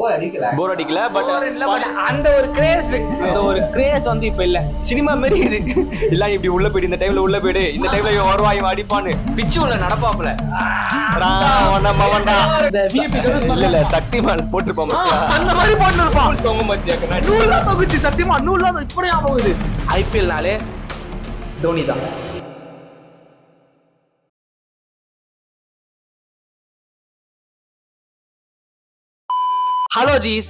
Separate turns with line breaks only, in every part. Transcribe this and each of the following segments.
போர் அடிக்கல பட்
அந்த ஒரு கிரேஸ் வந்து இப்ப இல்ல.
சினிமா மாதிரி இது இல்ல. இப்படி உள்ள போயிடு, இந்த டைம்ல உள்ள போயிடு, இந்த டைம்ல வருவாய் அடிப்பான்னு
பிச்சு உள்ள நடப்பாப்புல.
இல்ல சக்திமான் போட்டிருப்போம்,
அந்த மாதிரி போட்டிருப்பான். தொங்க மத்தியா நூலா தொகுச்சு சத்தியமா நூலா இப்படி ஆகுது. ஐபிஎல்னாலே தோனி தான். ஹலோ ஜீஸ்,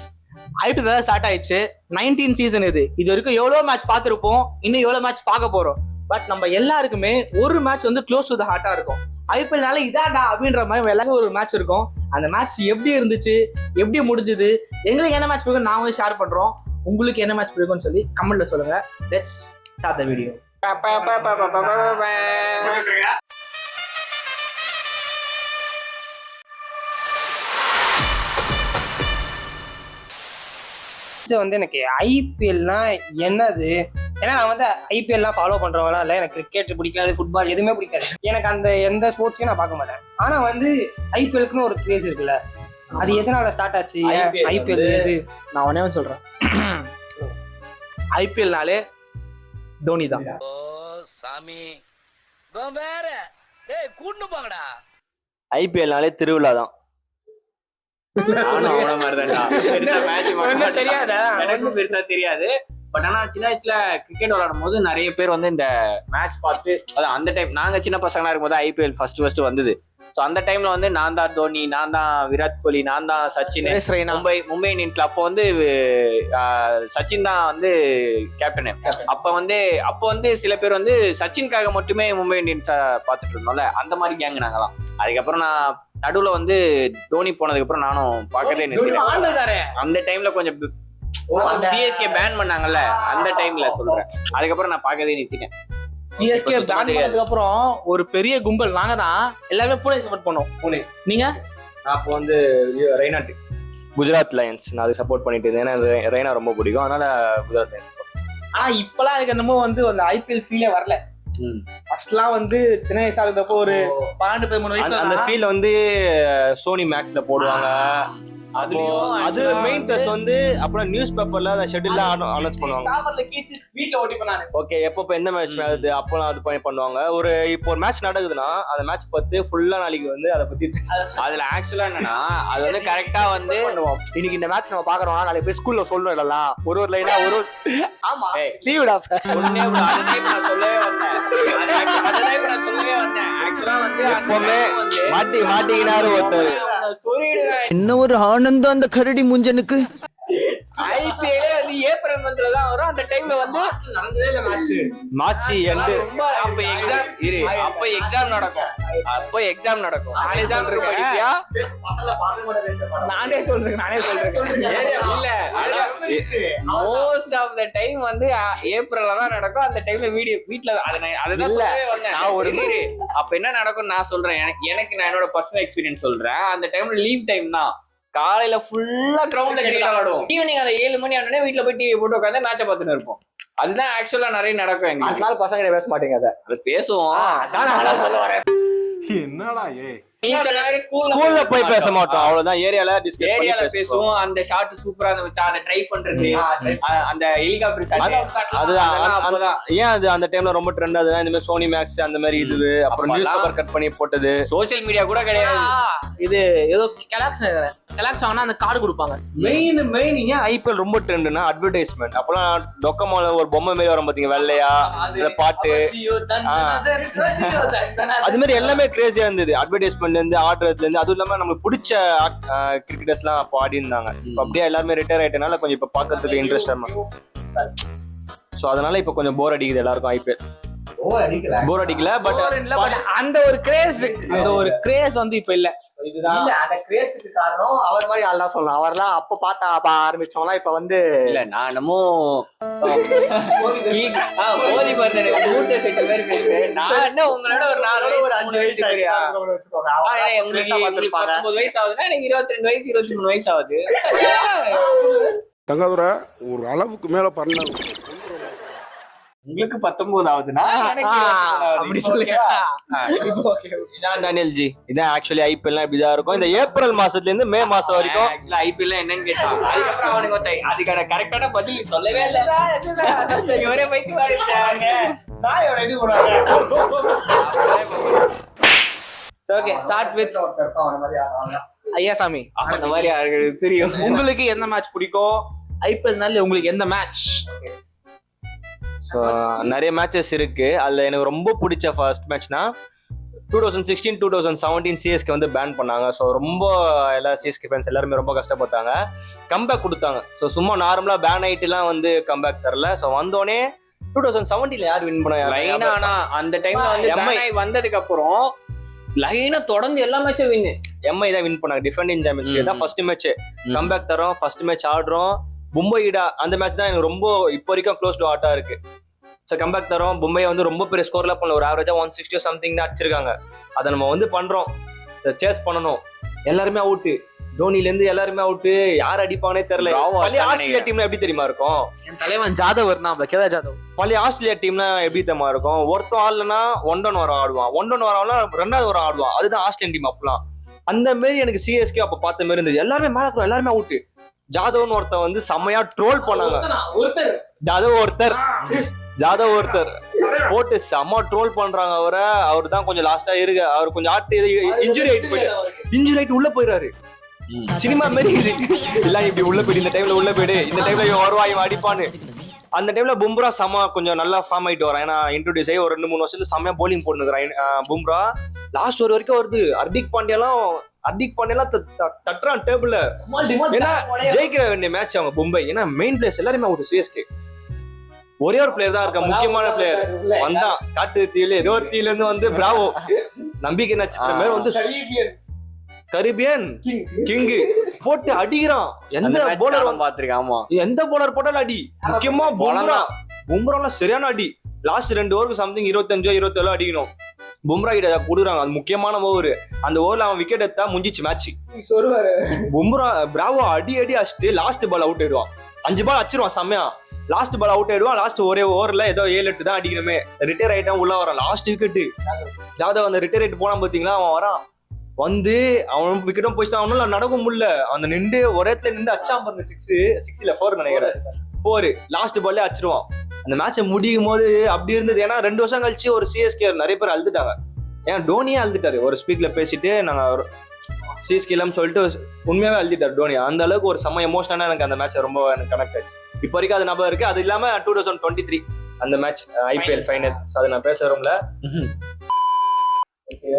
ஐபிஎல் ஸ்டார்ட் ஆயிடுச்சு. 19 சீசன் இது வரைக்கும் எவ்வளவு மேட்ச் பார்த்துருப்போம், இன்னும் எவ்வளவு மேட்ச் பார்க்க போறோம். பட் நம்ம எல்லாருக்குமே ஒரு மேட்ச் வந்து க்ளோஸ் டு த ஹார்ட்டா இருக்கும். ஐபிஎல்னால இதாண்டா அப்படின்ற மாதிரி எல்லாருக்கும் ஒரு மேட்ச் இருக்கும். அந்த மேட்ச் எப்படி இருந்துச்சு, எப்படி முடிஞ்சுது, எங்களுக்கு என்ன மேட்ச் பிடிக்கும் நான் வந்து ஷேர் பண்றோம். உங்களுக்கு என்ன மேட்ச் பிடிக்கும்னு சொல்லி கமெண்ட்ல சொல்லுங்க. Let's start the video.
வந்து எனக்கு ஐபிஎல்னா என்னது, ஏன்னா நான் வந்து ஐபிஎல்லாம் ஃபாலோ பண்றவங்களா இல்லை. எனக்கு கிரிக்கெட் பிடிக்காது, ஃபுட்பால் எதுவுமே பிடிக்காது. எனக்கு அந்த எந்த ஸ்போர்ட்ஸையும் நான் பார்க்க மாட்டேன். ஆனா வந்து ஐபிஎல்க்குன்னு ஒரு கிரேஸ் இருக்குல்ல, அது எதனால ஸ்டார்ட் ஆச்சு? ஐபிஎல்
நான் உடனே சொல்றேன். ஐபிஎல்னாலே தோனி தான்.
ஐபிஎல்னாலே திருவிழா தான்.
பெருசா தெரியாது. பட் ஆனா சின்ன வயசுல கிரிக்கெட் விளையாடும் போது நிறைய பேர் வந்து இந்த மேட்ச் பார்த்து, அதான் அந்த டைம் நாங்க சின்ன பசங்களா இருக்கும்போது ஐபிஎல் ஃபர்ஸ்ட் வந்தது. ஸோ அந்த டைம்ல வந்து நான் தான் தோனி, நான் தான் விராட் கோலி, நான் தான் சச்சின். மும்பை இந்தியன்ஸ்ல அப்போ வந்து சச்சின் தான் வந்து கேப்டன். அப்போ வந்து சில பேர் வந்து சச்சின்காக மட்டுமே மும்பை இந்தியன்ஸை பார்த்துட்டு இருந்தோம்ல, அந்த மாதிரி கேங் நாங்கலாம். அதுக்கப்புறம் நான் நடுவுல வந்து தோனி போனதுக்கு அப்புறம் நானும் பார்க்கவே நிறுத்தினேன். அந்த டைம்ல கொஞ்சம் சிஎஸ்கே பேன் பண்ணாங்கல்ல, அந்த டைம்ல சொல்றேன். அதுக்கப்புறம் நான் பார்க்கவே நிறுத்திட்டேன்.
சிஎஸ்கே பேன் பண்ணதுக்கு அப்புறம் ஒரு பெரிய கும்பல் நாங்க தான் எல்லாமே பூனே சப்போர்ட் பண்ணோம். பூனே நீங்க?
அப்போ வந்து ரெய்னா குஜராத் லயன்ஸ் நான் அதை சப்போர்ட் பண்ணிட்டு இருந்தேன். ஏன்னா ரெய்னா ரொம்ப பிடிக்கும், அதனால குஜராத் லயன்ஸ்.
ஆனா இப்பெல்லாம் எனக்கு என்னமோ வந்து அந்த ஐபிஎல் ஃபீலே வரல. ஃபர்ஸ்ட்லாம் வந்து சின்ன வயசா இருந்தப்போ ஒரு 12-13 வயசுல
அந்த ஃபீல் வந்து சோனி மேக்ஸ்ல போடுவாங்க. அது மெயின் பிளஸ் வந்து அப்புறம் நியூஸ் பேப்பர்ல அந்த ஷெட்யூல்லாம் அனௌன்ஸ் பண்ணுவாங்க.
பேப்பர்ல கீச்சி வீட்ல ஓட்டி பண்ணானே.
ஓகே, எப்பப்ப எந்த மேட்ச் நடக்குது அப்பலாம் அது பண்ணுவாங்க. இப்போ ஒரு மேட்ச் நடக்குதுன்னா அந்த மேட்ச் பத்தி ஃபுல்லா நாளைக்கு வந்து அதை பத்தி
அதுல ஆக்சுவலா என்னன்னா அது வந்து கரெக்டா வந்து
இன்னைக்கு இந்த மேட்ச் நம்ம பாக்குறோம், நாளைக்கு போய் ஸ்கூல்ல சொல்லணும் இல்லலாம். ஒரு லைனா ஒரு
ஆமா
லீவுடா
ஒண்ணே அந்த டைம் நான் சொல்லவே வந்தேன். ஆக்சுவலா வந்து
எப்பவுமே மாட்டிக்கினாரு ஒருத்தர்.
என்ன ஒரு ஆனந்தம் அந்த கரடி முஞ்சனுக்கு.
ஐபிஎல்லே வந்து ஏப்ரல் மந்த்ல தான் வரும். அந்த டைம்ல வந்து
நடந்ததே இல்ல
மார்ச் எண்ட்.
அப்ப எக்ஸாம் நடக்கும். படிப்பியா?
நானே சொல்றேன்
இல்ல மோஸ்ட் ஆஃப் த டைம் வந்து ஏப்ரல்ல தான் நடக்கும். அந்த டைம்ல வீட்ல அதுதான் சொல்லவே வந்தேன். நான் ஒரு அப்ப என்ன நடக்கும் நான் சொல்றேன். எனக்கு நான் என்னோட பர்சனல் எக்ஸ்பீரியன்ஸ் சொல்றேன். அந்த டைம்ல லீவ் டைம் தான். காலையில ஃபுல்லா கிரவுண்ட்ல கிரிக்கெட் விளையாடுவோம். ஈவினிங் அதை 7 மணி ஆனோடனே வீட்டுல போய் டிவி போட்டு உட்காந்து மேட்சை பார்த்துட்டு இருப்போம். அதுதான் ஆக்சுவலா நிறைய நடக்கும். எங்க
அதனால பசங்க பேச மாட்டேங்க.
அது பேசுவோம்.
என்னடா ஸ்கூல்ல போய் பேச மாட்டோம், அவ்வளவுதான். ஏரியால
பேசுவோம். அந்த ஷாட் சூப்பரா இருந்துச்சு, அதை ட்ரை பண்றது, அந்த ஹெலிகாப்டர்
அதுதான். ஏன் அது அந்த டைம்ல ரொம்ப ட்ரெண்ட் ஆகுதுன்னா இந்த மாதிரி சோனி மேக்ஸ் அந்த மாதிரி இது, அப்புறம் நியூஸ் பேப்பர் கட் பண்ணி போட்டது.
சோசியல் மீடியா கூட கிடையாது.
இது ஏதோ கலாக்ஸ் வாங்கினா அந்த கார்டு கொடுப்பாங்க. மெயின் ஏன்
ஐபிஎல் ரொம்ப ட்ரெண்ட்னா அட்வர்டைஸ்மெண்ட். அப்பெல்லாம் டொக்கமால ஒரு பொம்மை மாதிரி வரும் பாத்தீங்க, வெள்ளையா, பாட்டு, அது மாதிரி எல்லாமே கிரேசியா இருந்தது. அட்வர்டைஸ்மெண்ட் இருந்து ஆடுறதுல இருந்து, அதுவும் இல்லாம நமக்கு பிடிச்ச கிரிக்கெட்டர்ஸ் எல்லாம் அப்போ ஆடி இருந்தாங்க. அப்படியே எல்லாருமே ரிட்டையர் ஆயிட்டனால கொஞ்சம் இப்ப பாக்குறதுக்கு இன்ட்ரெஸ்ட். சோ அதனால இப்ப கொஞ்சம் போர் அடிக்குது எல்லாருக்கும். ஐபிஎல் போர் அடிக்கல பட்
அந்த ஒரு கிரேஸ் வந்து இப்ப இல்ல. அந்த கிரேஸுக்கு காரணம் அவர் மாதிரி ஆள் தான் சொல்லலாம். அவர்லாம் அப்ப பாட்ட ஆரம்பிச்சவங்களாம் இப்ப வந்து
இல்ல. நான் என்னமோ போதி பண்ண மூட்டை செட்டு மாதிரி பேசுறேன். நான் என்ன உங்களோட ஒரு 4 வயசு 3 வயசு சரியா? உங்களுக்கு 19 வயசு ஆகுதுன்னா எனக்கு 22 வயசு 23 வயசு ஆகுது.
தங்கதுரை ஒரு அளவுக்கு மேல பண்ண
உங்களுக்கு 19 ஆகுதுன்னா எனக்கு 29 ஆகுது.
அப்படி
இப்போ
சொல்லுங்க.
ஓகேவா?
இதான் டேனியல் ஜி, இதான் ஆக்சுவலி ஐபிஎல்லாம் இப்படிதான் இருக்கும். இந்த ஏப்ரல் மாசத்துல இருந்து மே மாசம் வரைக்கும்
ஆக்சுவலா ஐபிஎல் என்னன்னு கேட்டான். அதுக்கப்புறம் அவனுக்கு அதுக்கான கரெக்டான பதில் சொல்லவே இல்லை. இவரே பைக்கு வாடிட்டாங்க.
நான் எவ்வளவு இது பண்ணுவாங்க.
Okay, start with Ayyasamy.
அந்த மாதிரி யாருக்கு தெரியும்?
உங்களுக்கு எந்த மேட்ச் பிடிக்கும்? ஐபிஎல்னால உங்களுக்கு எந்த மேட்ச்?
ஸோ நிறைய மேட்சஸ் இருக்கு. அதுல எனக்கு ரொம்ப பிடிச்ச ஃபர்ஸ்ட் மேட்ச்னா 2016-2017 சிஎஸ்கே வந்து பேன் பண்ணாங்க. ஸோ ரொம்ப எல்லா சிஎஸ்கே ஃபேன்ஸ் எல்லாருமே ரொம்ப கஷ்டப்பட்டாங்க. கம்பேக் கொடுத்தாங்க. ஸோ சும்மா நார்மலா பேன் ஆயிட்டுலாம் வந்து கம்பேக் தரல. ஸோ வந்தோடனே 2017 யார் வின் பண்ணா?
லைனா ஆனா அந்த டைம்ல வந்து எம்ஐ வந்ததுக்கு அப்புறம் லைனா தொடர்ந்து எல்லா மேட்சும் வின்.
எம்ஐ தான் வின் பண்ணாங்க. டிஃபெண்டிங் சாம்பியன்ஸ் தான் ஃபர்ஸ்ட் மேட்ச். கம்பேக் தரோம், ஃபர்ஸ்ட் மேட்ச் ஆடுறோம். மும்பைடா அந்த மேட்ச் தான் எனக்கு ரொம்ப இப்போ வரைக்கும் க்ளோஸ் டு ஹார்ட்டா இருக்கு. ஸோ கம்பேக் தரோம். மும்பை வந்து ரொம்ப பெரிய ஸ்கோர்லாம் பண்ணல, ஒரு ஆவரேஜா 160 சம்திங் தான் அடிச்சிருக்காங்க. அதை நம்ம வந்து பண்றோம், சேஸ் பண்ணணும். எல்லாருமே அவுட்டு, தோனில இருந்து எல்லாருமே அவுட்டு. யார் அடிப்பானே தெரியல. பழைய ஆஸ்திரேலியா டீம்ல எப்படி தெரியுமா இருக்கும்?
என் தலைவன் ஜாதவ் இருந்தான், கேதா ஜாதவ்.
பழைய ஆஸ்திரேலியா டீம்னா எப்படி தெரியுமா இருக்கும்? ஒருத்தன் ஆடலன்னா 1-1 வரம் ஆடுவான், 1-1 வரம்னா 2வது வரம் ஆடுவான். அதுதான் ஆஸ்திரேலியன் டீம் அப்பலாம். அந்த மாதிரி எனக்கு சிஎஸ்கே அப்ப பார்த்த மாதிரி இருந்தது. எல்லாருமே மேல இருக்கிறோம், எல்லாருமே அவுட்டு. ஜாதவ்னு ஒருத்தன் வந்து செம்மையா ட்ரோல் பண்ணாங்க. ஜாதவ் ஒருத்தர் போட்டு செம்ம ட்ரோல் பண்றாங்க அவரை. அவர் தான் கொஞ்சம் லாஸ்டா இருக்கு. அவர் கொஞ்சம் ஆட்டு இன்ஜுரி ஆயிட்டு உள்ள போயிடாரு. சினிமா மாரி இது எல்லாம் இப்படி உள்ள போயிடு, இந்த டைம்ல உள்ள போயிடு, இந்த டைம்ல வருவாயும் அடிப்பான்னு. அந்த டைம்ல பும்ரா செம்ம கொஞ்சம் நல்லா ஃபார்ம் ஆயிட்டு வரான். ஏன்னா இன்ட்ரோடியூஸ் ஆகி ஒரு 2-3 வருஷத்துல செம்மையா போலிங் போட்டுக்கிறான் பும்ரா. லாஸ்ட் ஒரு வரைக்கும் வருது. ஹர்திக் பாண்டியெல்லாம் தட்டுறான் டேபிள்ல. ஏன்னா ஜெயிக்கிற வேண்டிய மேட்ச் அவங்க மும்பை. ஏன்னா மெயின் பிளேயர்ஸ் எல்லாருமே அவுட். சிஎஸ்கே ஒரே ஒரு பிளேயர் தான் இருக்கா, முக்கியமான பிளேயர் வந்தான். காட்டு தீல ஏதோ ஒரு தீல இருந்து வந்து பிராவோ நம்பிக்கை நட்சத்திரம் பேர் வந்து கரீபியன் கிங் போட்டு அடிக்கிறான். எந்த போலர்
பாத்துருக்கேன். ஆமா,
எந்த போலர் போட்டாலும் அடி. முக்கியமா பும்ராலாம் சரியான அடி. லாஸ்ட் 2 ஓவருக்கு சம்திங் 25-27 அடிக்கணும். பும்ரா கிட்ட கொடுக்குறாங்க, அது முக்கியமான ஓவர். அந்த ஓவர்ல அவன் விக்கெட் எடுத்தா முடிஞ்சிச்சு மேட்ச். பும்ரா பிராவோ அடி அடிச்சுட்டு லாஸ்ட் பால் அவுட் ஆயிடுவான். 5 பால் அடிச்சிருவான் செம்மையா. லாஸ்ட் பால் அவுட் ஆயிடுவான். லாஸ்ட் ஒரே ஓவர்ல ஏதோ 7-8 தான் அடிக்கணுமே. ரிட்டையர் ஆயிட்டான், உள்ள வரான். லாஸ்ட் விக்கெட் ஜாதவ் அந்த ரிட்டையர் ஆயிட்டு போனா பாத்தீங்களா, அவன் வரான் வந்து அவன் விக்கெட்டும் போயிட்டு அவனால நடக்க முடியல. அந்த நின்று ஒரே இடத்துல நின்று அச்சாம் பாருங்க. 4 நினைக்கிறேன். 4 லாஸ்ட் பால்லே அடிச்சிருவான். அந்த மேட்சை முடியும் போது அப்படி இருந்தது. ஏன்னா 2 வருஷம் கழிச்சு ஒரு சிஎஸ்கே நிறைய பேர் அழுதுட்டாங்க. ஏன்னா டோனியே அழுதுட்டாரு. ஒரு ஸ்பீக்ல பேசிட்டு நாங்க சிஎஸ்கே இல்லாம சொல்லிட்டு உண்மையாவே அழுதிட்டாரு டோனி. அந்த அளவுக்கு ஒரு செம்ம எமோஷனலா எனக்கு அந்த மேட்ச் ரொம்ப எனக்கு கனெக்ட் ஆச்சு. இப்போ வரைக்கும் அது ஞாபகம் இருக்கு. அது இல்லாம 2023 அந்த மேட்ச் ஐபிஎல் ஃபைனல். அது நான் பேச வரும்ல.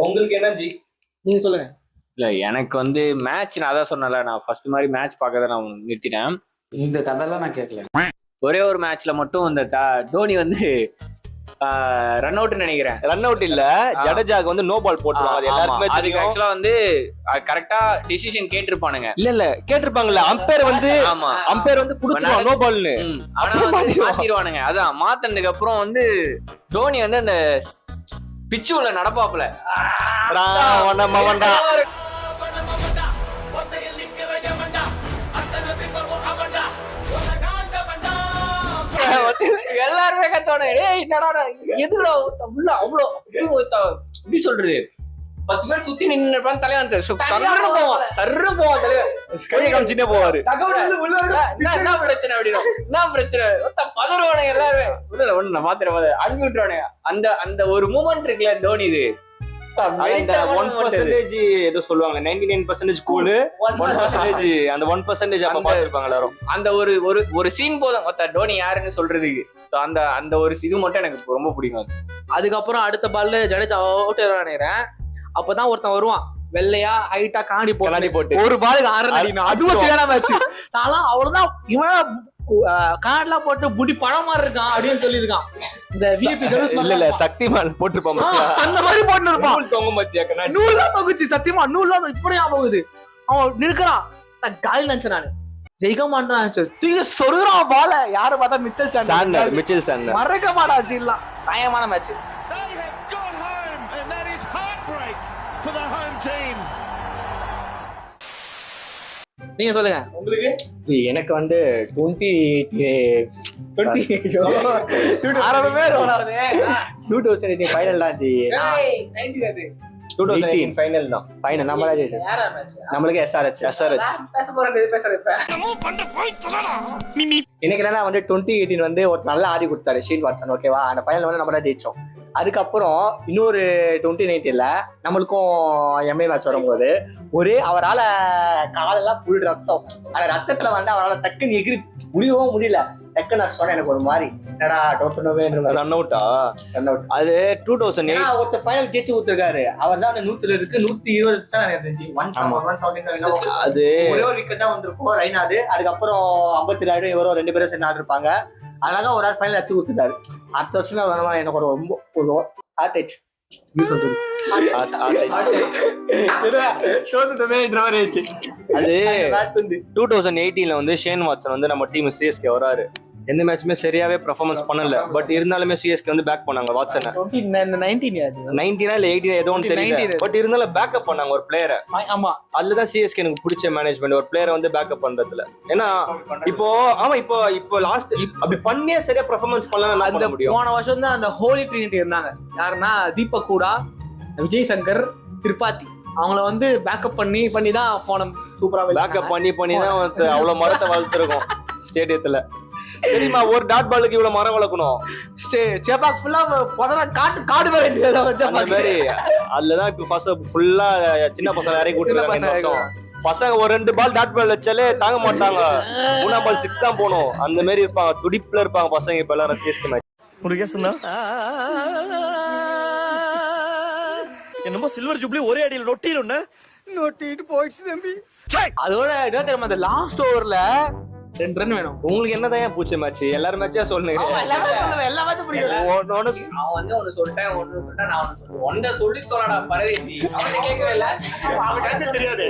உங்களுக்கு என்ன ஜி,
நீங்க சொல்லுங்க.
இல்ல எனக்கு வந்து மேட்ச் நான் அதான் சொன்னல, நான் ஃபர்ஸ்ட் மாதிரி மேட்ச் பார்க்கறத நான் நிறுத்திட்டேன்.
இந்த கதையெல்லாம் நான் கேட்கல.
ஒரே ஒரு மேட்ச்ல மட்டும் இந்த டோனி வந்து ரன் அவுட் நினைக்கிறேன்.
ரன் அவுட் இல்ல, ஜடேஜாக்கு வந்து நோ பால் போட்டுருவாங்க. அது எல்லாருக்குமே தெரியும்.
ஆக்சுவலா வந்து கரெக்டா டிசிஷன் கேட்டிருப்பானுங்க.
இல்ல கேட்டிருப்பாங்கல்ல. அம்பையர் வந்து குடுத்துருவாங்க நோ பால்னு.
ஆனா வந்து மாத்திடுவானுங்க. அதான் மாத்தினதுக்கு அப்புறம் வந்து டோனி வந்து அந்த பிச்சு உள்ள நடப்பாப்புல எல்லாருமே கத்தோட எதுடா உள்ள அவ்வளோ எப்படி சொல்றது, 10 பேர் சுத்தி நின்று இருப்பாங்க. தலைவன் சர்ரு போவான் தலைவன்
கையை காமிச்சுட்டே போவாரு.
என்ன பிரச்சனை அப்படின்னா என்ன பிரச்சனை பதறுவானுங்க எல்லாருமே. ஒண்ணு மாத்திர அனுப்பி விட்டுருவானுங்க. அந்த ஒரு மூமெண்ட் இருக்குல்ல தோனி, இது
1% ஏதோ சொல்லுவாங்க. 99% கூல், 1% அந்த 1% அப்ப பாத்துருப்பாங்க எல்லாரும்.
அந்த ஒரு சீன் போதும் டோனி யாருன்னு சொல்றதுக்கு. அந்த ஒரு இது மட்டும் எனக்கு ரொம்ப பிடிக்கும்.
அதுக்கப்புறம் அடுத்த பால்ல ஜடேஜா அவுட் நினைக்கிறேன். அப்பதான் ஒருத்தன் வருவான், வெள்ளையா ஹைட்டா காணி போட்டு ஒரு பாலுக்கு 6 ரன் அடிக்கணும். அதுவும் சரியான மேட்ச். நான்லாம் அவ்வளவுதான் இவன் கார்ட்லாம் போட்டு புடி பழம் மாதிரி இருக்கான் அப்படின்னு சொல்லியிருக்கான். இந்த விஐபி
இல்ல சக்திமான் போட்டுருப்பான்
அந்த மாதிரி போட்டு இருப்பான்.
தொங்க மாத்தியா
நூல் தான் தொகுச்சு. சத்தியமா நூல் தான் இப்படி போகுது. அவன் நிற்கிறான். காலி நினைச்சேன் நானு, ஜெயிக்க மாட்டான் சொல்றான் பால. யாரு பார்த்தா மிச்சல் சாண்டர் மறக்க மாட்டான். சீன்லாம் பயமான மேட்ச். நீங்க சொல்லுங்க உங்களுக்கு.
எனக்கு வந்து 2018 ஃபைனல் தான் ஜி. 2018 ஃபைனல் தான். ஃபைனல் நம்மளா ஜெயிச்சோம். நம்மளுக்கு SRH. எனக்கு என்னன்னா வந்து 2018 வந்து ஒரு நல்லா ஆடி கொடுத்தாரு ஷேன் வாட்சன், ஓகேவா? அந்த ஃபைனல் வந்து நம்ம தான் ஜெயிச்சோம். அதுக்கப்புறம் இன்னொரு 2019ல நம்மளுக்கும் எம்ஏ மேட்ச் வரும்போது அவரால் காலெல்லாம் ஃபுல் ரத்தம். அந்த ரத்தத்துல வந்து அவரால் டக்குன்னு எகிரி முடியவும் முடியல. டக்குன்னு நான் சொன்னேன், எனக்கு ஒரு மாதிரி என்னடா ரன் அவுட்டா. அது 2008 ஒருத்தர் ஃபைனல் ஜெயிச்சு கொடுத்துருக்காரு. அவர் தான் அந்த 100 இருக்கு 120 அது ஒரே ஒரு விக்கெட் தான் வந்திருக்கும் ரைனாது. அதுக்கப்புறம் 52 இவரோ 2 பேரும் சேர்ந்து ஆடிருப்பாங்க. அதனால ஒரு ஆள் ஃபைனல் அடிச்சு கொடுத்துட்டாரு. அடுத்த வருஷம் எனக்கு ஒரு ரொம்ப ஒரு ஆட்டாச்சு சொல்றது. அது 2018 வந்து ஷேன் வாட்சன் வந்து நம்ம டீம் சிஎஸ்கே வராரு. எந்த மேட்சுமே சரியாவே பெர்ஃபார்மன்ஸ் பண்ணல. பட் இருந்தாலுமே சிஎஸ்கே வந்து பேக் பண்ணாங்க வாட்சனை. 19 இல்ல 18 ஏதோ ஒன்று தெரியல. பட் இருந்தாலும் பேக்கப் பண்ணாங்க ஒரு பிளேயரை.
ஆமா,
அதுதான் சிஎஸ்கே எனக்கு பிடிச்ச மேனேஜ்மெண்ட், ஒரு பிளேயரை வந்து பேக்கப் பண்றதுல. ஏன்னா இப்போ லாஸ்ட் அப்படி பண்ணியே சரியா பெர்ஃபார்மன்ஸ் பண்ணலாம். அந்த
போன வருஷம் தான் அந்த ஹோலி ட்ரினிட்டி இருந்தாங்க. யாருன்னா தீபக் கூடா, விஜய் சங்கர், திரிபாதி. அவங்கள வந்து பேக்கப் பண்ணி தான் போன சூப்பரா
பேக்கப் பண்ணி தான் அவ்வளவு மரத்தை வளர்த்துருக்கோம் ஸ்டேடியத்துல. தெரியுமா ஒரு டாட் பாலுக்கு இவ்வளவு மரம் வளர்க்கணும்?
சேப்பாக் ஃபுல்லா காடு மாதிரி
அதுலதான் இப்ப ஃபர்ஸ்ட் ஃபுல்லா சின்ன பசங்க இறக்கி விட்டுருக்காங்க. பசங்க ஒரு 2 பால் டாட் பால் வச்சாலே தாங்க மாட்டாங்க. 3ஆம் பால் 6 தான் போகணும். அந்த மாதிரி இருப்பாங்க, துடிப்புல இருப்பாங்க பசங்க. இப்ப எல்லாரும் சிஎஸ்கே மேட்ச்
என்னமோ சில்வர் ஜூப்ளி ஒரே அடியில் நொட்டிட்டு போயிடுச்சு தம்பி.
அதோட என்ன தெரியுமா, அந்த லாஸ்ட் ஓவர்ல 2 ரன் வேணும்.
உங்களுக்கு என்னதான் பூச்ச மேட்ச்? எல்லாரும் மேட்சும் சொல்லுங்க.
எல்லா மேட்சும் பிடிக்கல.
அவன் வந்து ஒன்னு சொல்லிட்டேன் நான் ஒன்னு சொல்றேன். ஒன்றை சொல்லி தோறடா பரதேசி. அவனை கேட்கவே இல்ல.
அவனுக்கு தெரியாது.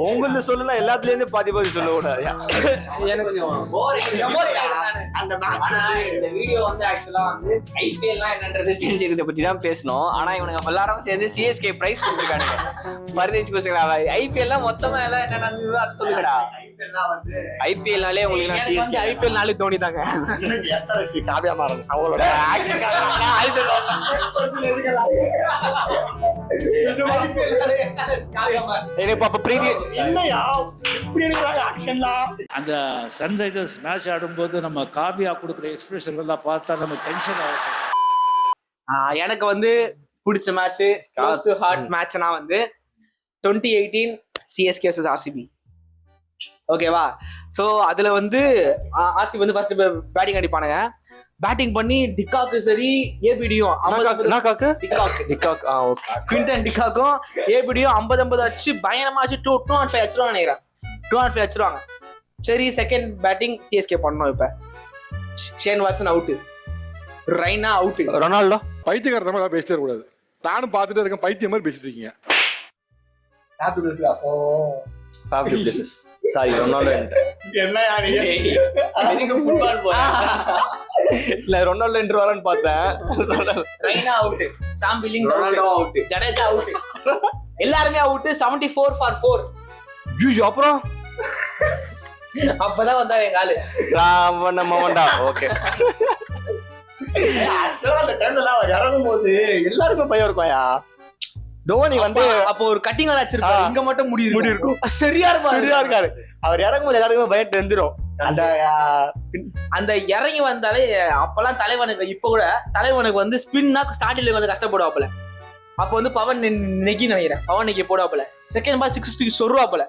உங்களுக்கு சொல்லலாம், எல்லாத்துல இருந்து பாதி சொல்ல கூடாது.
எனக்கு கொஞ்சம் அந்த மேட்ச் இந்த வீடியோ வந்து ஆக்சுவலா வந்து ஐபிஎல்லாம் என்னன்றது தெரிஞ்சுக்கிறத பத்தி தான் பேசணும். ஆனா இவனுங்க எல்லாரும் சேர்ந்து சிஎஸ்கே பிரைஸ் கொடுத்துருக்கானுங்க. பரதேசி பசங்களா ஐபிஎல்லாம் மொத்தமா எல்லாம் என்ன நடந்தது அது சொல்லுங்கடா. ஐபிஎல்னாலே உங்களுக்கு
ஐபிஎல் நாளே தோனி தாங்க.
காவியா மாறன் அவங்களோட
அந்த சன்ரைசர்ஸ் மேட்ச் ஆடும்போது நம்ம காவியா கொடுக்குற எக்ஸ்பிரஷன் எல்லாம் பார்த்தா நம்ம டென்ஷன் ஆகும்.
எனக்கு வந்து பிடிச்ச மேட்ச் க்ளோஸ் டு ஹார்ட் மேட்ச்னா வந்து 2018 சிஎஸ்கே vs ஆர்சிபி. ஓகேவா? ஸோ அதுல வந்து ஆர்சிபி வந்து ஃபர்ஸ்ட் பேட்டிங் அடிப்பானுங்க. பேட்டிங் பண்ணி டிகாக்கு சரி ஏபிடியும் குவிண்டன் டிகாக்கும் ஏபிடியும் 50-50 அடிச்சு பயங்கரமா அடிச்சு 205 அடிச்சிருவாங்க நினைக்கிறேன். 205 அடிச்சிருவாங்க. சரி, செகண்ட் பேட்டிங் சிஎஸ்கே பண்ணோம். இப்ப Shane Watson out, Raina out,
Ronaldo
பைத்தியக்காரத்தமா பேசிட்டே கூடாது. நானும் பார்த்துட்டே இருக்கேன், பைத்தியம் மாதிரி பேசிட்டு இருக்கீங்க.
சாரி ரொனால்டோ இல்ல ரொனால்டோ என்று வரன்னு பார்த்தேன்.
Raina out, Sam Billings out, Jadeja out, எல்லாருமே அவுட். 74 for 4.
அப்புறம்
அப்பதான் வந்தா எங்க ஆளு
ஓகே. அந்த டைம்ல இறங்கும் போது எல்லாருமே பயம் இருக்கும்யா. தோனி வந்து
அப்போ ஒரு கட்டிங் வச்சிருக்காரு, இங்க மட்டும் முடி இருக்கும். சரியா
இருக்காரு. அவர் இறங்கும் போது எல்லாருக்குமே பயம் தெரிஞ்சிடும்.
அந்த இறங்கி வந்தாலே அப்பெல்லாம் தலைவனுக்கு, இப்ப கூட தலைவனுக்கு வந்து ஸ்பின்னா ஸ்டார்டிங்ல கொஞ்சம் கஷ்டப்படுவாப்புல. அப்ப வந்து பவன் நெகி நினைக்கிறேன், பவன் நெகி போடுவாப்புல. செகண்ட் பால் 6 சொருவாப்புல.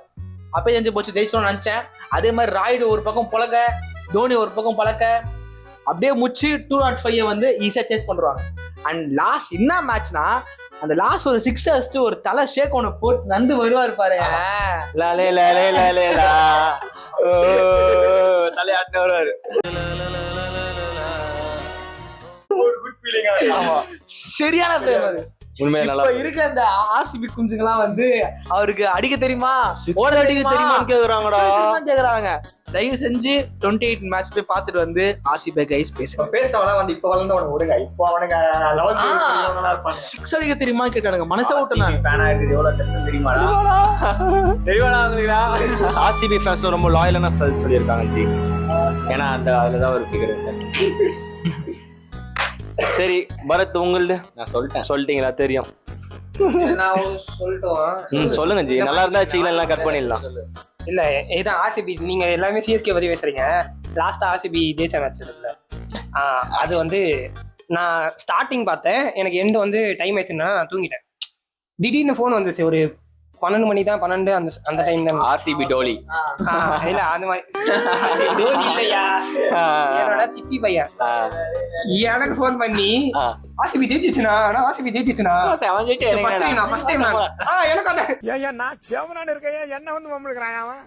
அப்ப செஞ்சு போச்சு, ஜெயிச்சோம்னு நினைச்சேன். அதே மாதிரி ராய்டு ஒரு பக்கம் பழக்க, தோனி ஒரு பக்கம் பழக்க, அப்படியே முச்சு 205 வந்து ஈஸியா சேஸ் பண்றாங்க. அண்ட் லாஸ்ட் என்ன மேட்ச்னா, அந்த லாஸ்ட் ஒரு 6 அடிச்சு ஒரு தலை ஷேக் ஒன்னு போட்டு நந்து வருவாரு பாரு.
தலையாட்டு வருவாரு.
சரியான பிளேயர்.
உண்மையிலே நல்லா
இப்ப இருக்க அந்த ஆர்சிபி குஞ்சுங்கெல்லாம் வந்து அவருக்கு அடிக்க தெரியுமா, ஓட
அடிக்க தெரியுமான்னு கேக்குறாங்கடா.
கேக்குறாங்க. தயவு செஞ்சு 28 மேட்ச் போய் பார்த்துட்டு வந்து ஆர்சிபி கைஸ் பேசுங்க.
பேசவெல்லாம் வந்து இப்ப வளர்ந்து அவனுக்கு விடுங்க. இப்போ அவனுக்கு
சிக்ஸ் அடிக்க தெரியுமா கேட்டானுங்க. மனசை விட்டு நான்
ஃபேனா இருக்குது எவ்வளவு கஷ்டம் தெரியுமாடா தெரியுமாடா உங்களுக்கு
ஆர்சிபி ஃபேன்ஸ்ல ரொம்ப லாயலான ஃபேன்ஸ் சொல்லியிருக்காங்க ஜி.
ஏன்னா அந்த அதுலதான் ஒரு ஃபிகர் சார்.
சரி பரத் உங்களுது
நான் சொல்லிட்டேன்.
சொல்லிட்டீங்களா? தெரியும்.
நான் சொல்லிட்டோம்.
சொல்லுங்க ஜி. நல்லா இருந்தா வச்சுக்கலாம், எல்லாம் கட் பண்ணிடலாம்.
இல்ல இதான் ஆர்சிபி. நீங்க எல்லாமே சிஎஸ்கே பத்தி பேசுறீங்க. லாஸ்டா ஆர்சிபி ஜெயிச்ச மேட்ச் இருக்குல்ல, அது வந்து நான் ஸ்டார்டிங் பார்த்தேன். எனக்கு எண்டு வந்து டைம் ஆயிடுச்சுன்னா நான் தூங்கிட்டேன். திடீர்னு ஃபோன் வந்துச்சு. ஒரு 12 மணி தான், 12 அந்த டைம் தான்.
ஆர்சிபி டோலி
இல்ல அந்த மாதிரி டோலி இல்லையா, என்னோட சித்தி பையன் எனக்கு ஃபோன் பண்ணி ஆர்சிபி ஜெயிச்சிச்சுனா, நான் ஆர்சிபி ஜெயிச்சிச்சுனா ஃபர்ஸ்ட் டைம் எனக்கு அந்த
ஏன் நான் சேவனான இருக்கேன், என்ன வந்து மம்மளுக்குறான் அவன்.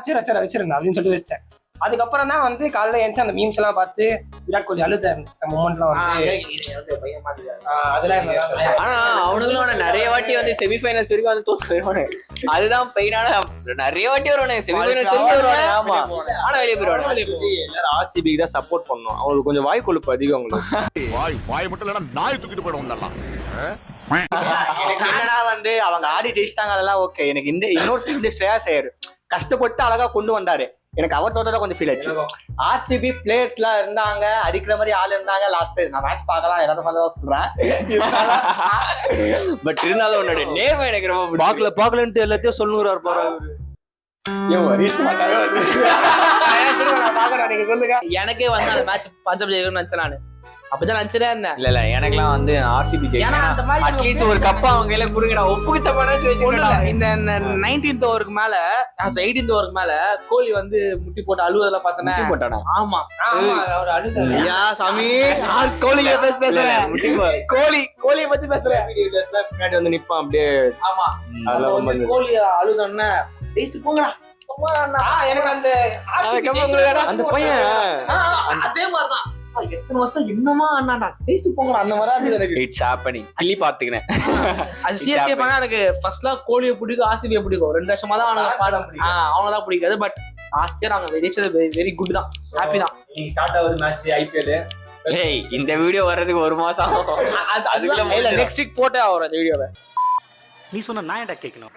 சரி சரி வச்சிருந்தேன் அப்படின்னு சொல்லிட்டு வச்சிட்டேன். அதுக்கப்புறம் தான் வந்து காலைல எழுந்து அந்த மீம்ஸ் எல்லாம் பார்த்து விராட் கோலி அழுத மொமெண்ட்லாம் வந்து அதெல்லாம்.
ஆனா அவனுங்களும் நிறைய வாட்டி வந்து செமிஃபைனல்ஸ் வரைக்கும் வந்து தோத்து வருவானு. அதுதான் பெயினான. நிறைய வாட்டி வருவானு செமிஃபைனல்ஸ் வரைக்கும் வருவானு. ஆமா, ஆனா வெளியே போயிடுவானு.
எல்லாரும் ஆர்சிபிக்கு தான் சப்போர்ட் பண்ணணும். அவங்களுக்கு கொஞ்சம் வாய் கொழுப்பு அதிகம். உங்களுக்கு
வாய் மட்டும் இல்லைன்னா நாய் தூக்கிட்டு போயிடும் நல்லா.
எனக்கு என்னன்னா வந்து அவங்க ஆடி ஜெயிச்சிட்டாங்க, அதெல்லாம் ஓகே. எனக்கு இன்னொரு சைடு ஸ்ரேயாஸ் ஐயர் கஷ்டப்பட்டு அழகா கொண்டு வந்தாரு. எனக்கு அவர் தோட்டா கொஞ்சம் ஃபீல் ஆச்சு. ஆர்சிபி பிளேயர்ஸ் எல்லாம் இருந்தாங்க, அடிக்கிற மாதிரி ஆள் இருந்தாங்க. லாஸ்ட் நான் மேட்ச் பார்க்கலாம் எல்லாரும் சொல்றேன்.
பட் இருந்தாலும் உன்னோட நேர்மை எனக்கு ரொம்ப
பாக்கலன்ட்டு எல்லாத்தையும் சொல்லுறாரு பாரு.
சொல்லுங்க. எனக்கே வந்து அந்த மேட்ச் பஞ்சாப் ஜெயிக்கணும்னு நினைச்சேன். நானு அப்பதான் நினைச்சிட்டே இருந்தேன்.
இல்ல எனக்கெல்லாம் வந்து ஆர்சிபி ஜெயிக்கணும். அட்லீஸ்ட் ஒரு கப்பா அவங்க கையில குடுங்கடா. ஒப்புக்கு சப்பானாச்சு வச்சுக்கோங்க.
இந்த 19th ஓவருக்கு மேல 18th ஓவருக்கு மேல கோலி வந்து முட்டி போட்டு அழுவதெல்லாம் பார்த்தனே.
போட்டானா?
ஆமா
அவர் அழுத
ஐயா சாமி, கோலியை பத்தி பேசுறேன். கோலியை பத்தி பேசுறேன்.
பின்னாடி வந்து நிப்பான் அப்படியே.
ஆமா,
அதெல்லாம்
வந்து கோலி அழுதோன்னே டேஸ்ட் போங்கடா.
எனக்கு அந்த
அந்த பையன் அதே மாதிரிதான் எத்தனை வருஷம் என்னமா அண்ணாடா ஜெயிச்சு போங்கடா அந்த மாதிரி எனக்கு.
It's happening. கிளி பாத்துக்கிறேன்.
அது சிஎஸ்கே ஃபேனா எனக்கு ஃபர்ஸ்ட்லாம் கோலியை பிடிக்கும், ஆர்சிபியை பிடிக்கும். 2 வருஷமா தான் அவனதான் பிடிக்காது. பட் லாஸ்ட் இயர் அவங்க ஜெயிச்சது வெரி குட் தான், ஹாப்பி தான்.
ஸ்டார்ட் ஆகுது மேட்ச் ஐபிஎல்.
ஏய் இந்த வீடியோ வர்றதுக்கு 1 மாசம்
அதுக்குள்ள நெக்ஸ்ட் வீக் போட்டே ஆகும் அந்த வீடியோவை.
நீ சொன்ன நான் ஏன்டா கேட்கணும்.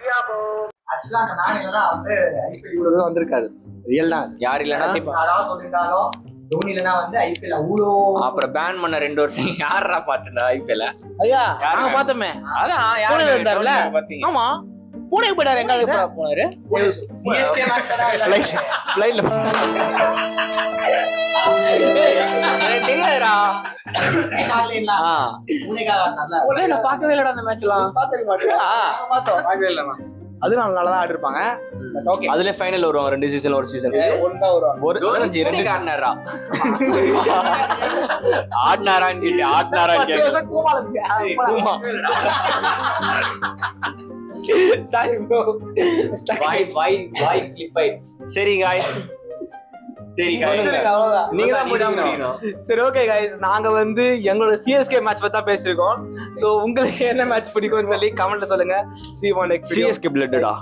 ஆக்சுவலா அந்த நாளையில வந்து ஐபிஎல் இவ்வளவு வந்திருக்காது. ரியல் தான்.
யார் இல்லனா
யாராவது சொல்லிருந்தாலும் தோனி இல்லனா வந்து ஐபிஎல் அவ்வளோ.
அப்புறம் பேன் பண்ண 2 வருஷம் யாரா பாத்துடா ஐபிஎல்?
ஐயா நாங்க பார்த்தோமே.
அதான்
யாரு இருந்தாருல? ஆமா, பூனே போயிட்டாரு. எங்க
போனாரு?
சிஎஸ்கே மேட்ச்
ஃளைட்ல
எனக்கு தெரியாதுடா.
நான் பார்க்கவே இல்லடா அந்த மேட்ச்லாம்.
பார்க்கவே இல்லை.
அது நல்லா தான் ஆடிருப்பாங்க. ஓகே,
அதுல ஃபைனல் வருவாங்க. 2 சீசன் ஒரு சீசன்
ஒண்ணா வருவாங்க.
ஒரு 2
ஆடினாரா ஆடினாரான்னு கேட்டு ஆடினாரான்னு கேட்டு
சாரி ப்ரோ,
வாய் கிளிப் ஆயிடுச்சு.
சரி காய்ஸ்,
நீங்க தான் முடிக்கணும். சரி ஓகே गाइस, நாங்க வந்து எங்களோட சிஎஸ்கே மேட்ச் பத்தி தான் பேசிருக்கோம். சோ உங்களுக்கு என்ன மேட்ச் பிடிக்கும்னு சொல்லி கமெண்ட்ல சொல்லுங்க. see you on next video.
CSK பிளட்டடா.